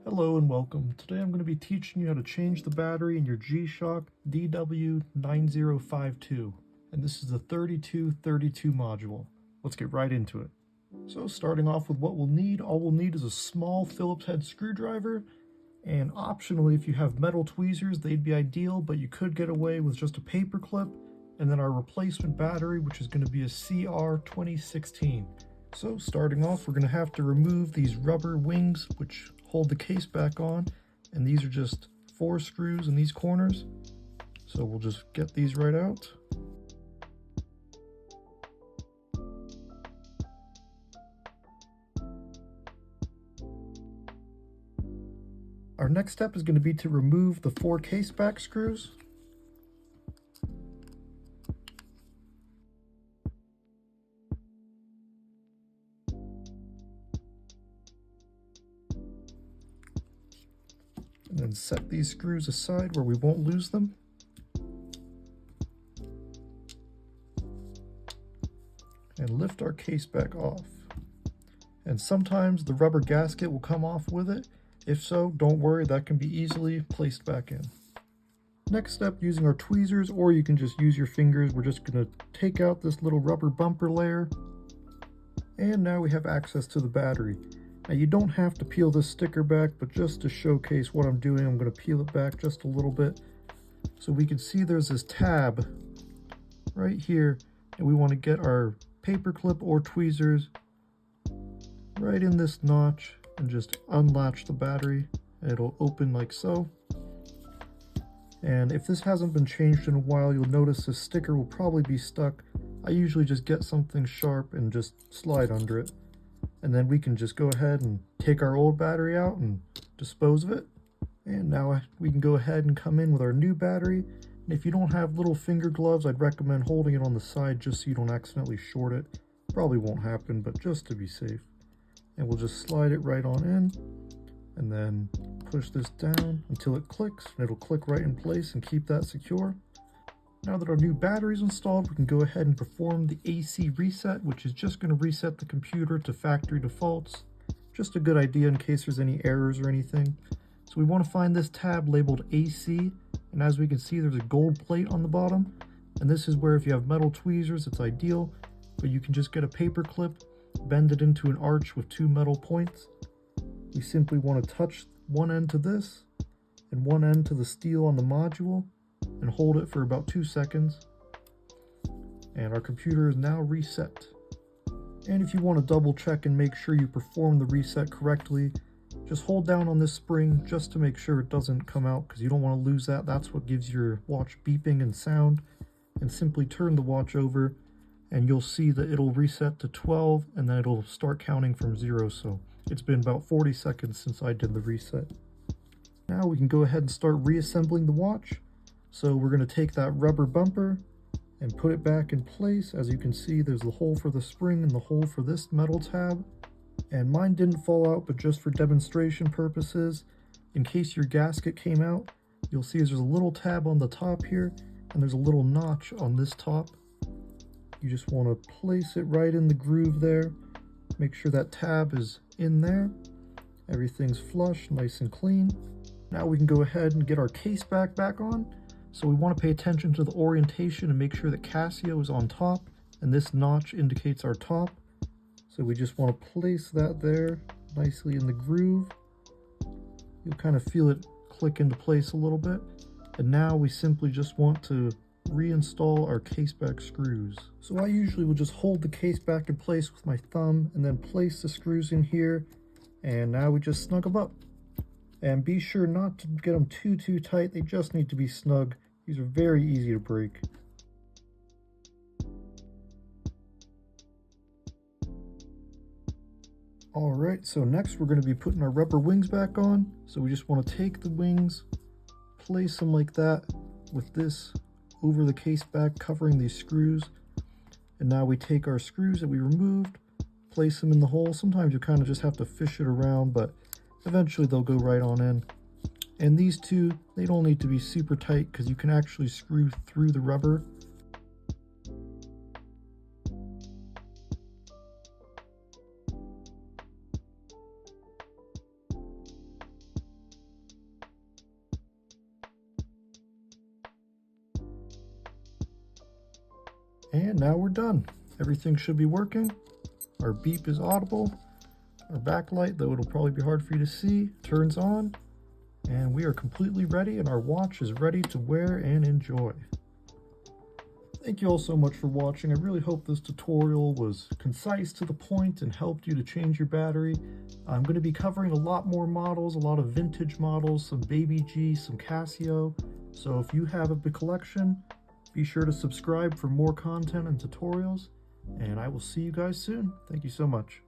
Hello and welcome. Today I'm going to be teaching you how to change the battery in your G Shock DW-9052. And this is the 3232 module. Let's get right into it. So starting off with what we'll need, all we'll need is a small Phillips head screwdriver, and optionally if you have metal tweezers they'd be ideal, but you could get away with just a paper clip, and then our replacement battery, which is going to be a CR2016. So starting off, we're going to have to remove these rubber wings which hold the case back on, and these are just 4 screws in these corners. So we'll just get these right out. Our next step is going to be to remove the 4 case back screws. And then set these screws aside where we won't lose them. And lift our case back off. And sometimes the rubber gasket will come off with it. If so, don't worry, that can be easily placed back in. Next step, using our tweezers, or you can just use your fingers, we're just going to take out this little rubber bumper layer. And now we have access to the battery. Now you don't have to peel this sticker back, but just to showcase what I'm doing, I'm going to peel it back just a little bit. So we can see there's this tab right here, and we want to get our paper clip or tweezers right in this notch and just unlatch the battery, and it'll open like so. And if this hasn't been changed in a while, you'll notice this sticker will probably be stuck. I usually just get something sharp and just slide under it. And then we can just go ahead and take our old battery out and dispose of it. And now we can go ahead and come in with our new battery. And if you don't have little finger gloves, I'd recommend holding it on the side just so you don't accidentally short it. Probably won't happen, but just to be safe. And we'll just slide it right on in, and then push this down until it clicks, and it'll click right in place and keep that secure. Now that our new battery is installed, we can go ahead and perform the AC reset, which is just going to reset the computer to factory defaults. Just a good idea in case there's any errors or anything. So we want to find this tab labeled AC, and as we can see there's a gold plate on the bottom, and this is where if you have metal tweezers it's ideal, but you can just get a paper clip, bend it into an arch with 2 metal points. We simply want to touch one end to this and one end to the steel on the module and hold it for about 2 seconds. And our computer is now reset. And if you want to double check and make sure you perform the reset correctly, just hold down on this spring just to make sure it doesn't come out, because you don't want to lose that. That's what gives your watch beeping and sound. And simply turn the watch over, and you'll see that it'll reset to 12, and then it'll start counting from 0. So it's been about 40 seconds since I did the reset. Now we can go ahead and start reassembling the watch. So we're going to take that rubber bumper and put it back in place. As you can see, there's the hole for the spring and the hole for this metal tab. And mine didn't fall out, but just for demonstration purposes, in case your gasket came out, you'll see there's a little tab on the top here, and there's a little notch on this top. You just want to place it right in the groove there. Make sure that tab is in there. Everything's flush, nice and clean. Now we can go ahead and get our case back on. So we want to pay attention to the orientation and make sure that Casio is on top, and this notch indicates our top. So we just want to place that there nicely in the groove. You'll kind of feel it click into place a little bit. And now we simply just want to reinstall our case back screws. So I usually will just hold the case back in place with my thumb and then place the screws in here, and now we just snug them up. And be sure not to get them too tight, they just need to be snug. These are very easy to break. Alright, so next we're going to be putting our rubber wings back on. So we just want to take the wings, place them like that with this over the case back covering these screws, and now we take our screws that we removed, place them in the hole. Sometimes you kind of just have to fish it around, but eventually they'll go right on in. And these two, they don't need to be super tight because you can actually screw through the rubber. And now we're done. Everything should be working. Our beep is audible. Our backlight, though it'll probably be hard for you to see, turns on. And we are completely ready, and our watch is ready to wear and enjoy. Thank you all so much for watching. I really hope this tutorial was concise, to the point, and helped you to change your battery. I'm going to be covering a lot more models, a lot of vintage models, some Baby G, some Casio. So if you have a big collection, be sure to subscribe for more content and tutorials, and I will see you guys soon. Thank you so much.